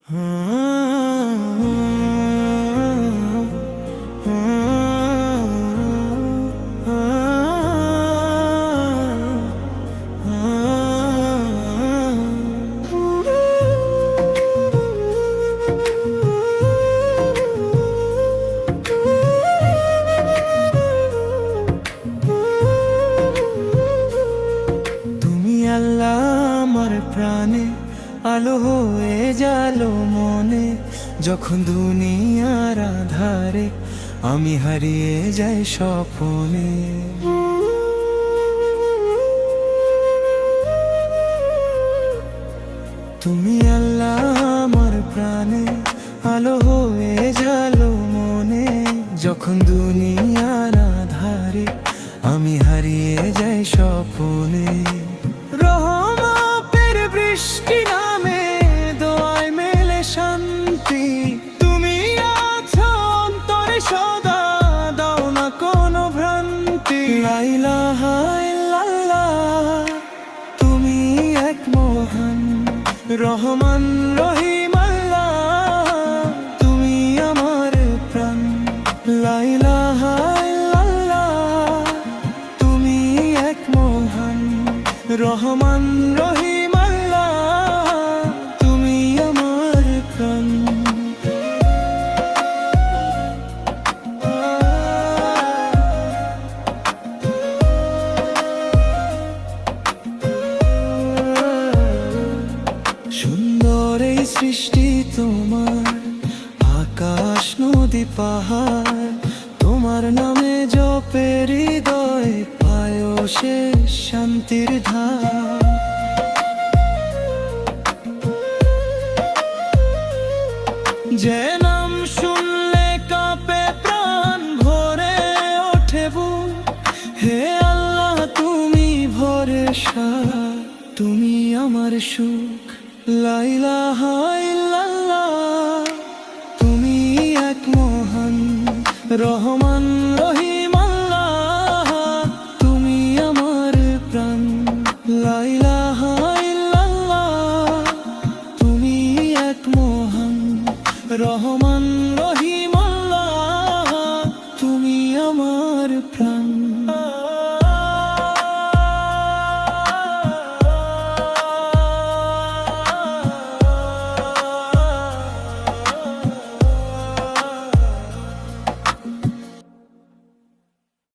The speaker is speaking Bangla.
আল্লাহ আমার প্রাণে আলো হয়ে জালো মনে, যখন দুনিয়ার আধারে আমি হারিয়ে যাই স্বপ্নে। তুমি আল্লাহ আমার প্রাণে আলো হয়ে জালো মনে, যখন দুনিয়ার আধারে আমি হারিয়ে যাই স্বপ্নে। রহমতের বৃষ্টি নামে দোয়ায় মেলে শান্তি, তুমি আছো অন্তরে সদা, দাও না কোনো ভ্রান্তি। লা ইলাহা ইল্লাল্লাহ, তুমি এক মহান রহমান রহিম আল্লাহ, তুমি আমার প্রাণ। লা ইলাহা ইল্লাল্লাহ, তুমি এক মহান রহমান রহিম আল্লাহ, তুমি আমার প্রাণ। সুন্দর এই সৃষ্টি তোমার, আকাশ নদী পাহাড়, তোমার নামে জপে হৃদয় পায় সে শান্তির ধার। যে নাম শুনলে কাঁপে প্রাণ, ভরে ওঠে বুক, হে আল্লাহ তুমি ভরসা, তুমি আমার সুখ। লা ইলাহা ইল্লাল্লাহ, তুমি এক মহান রহমান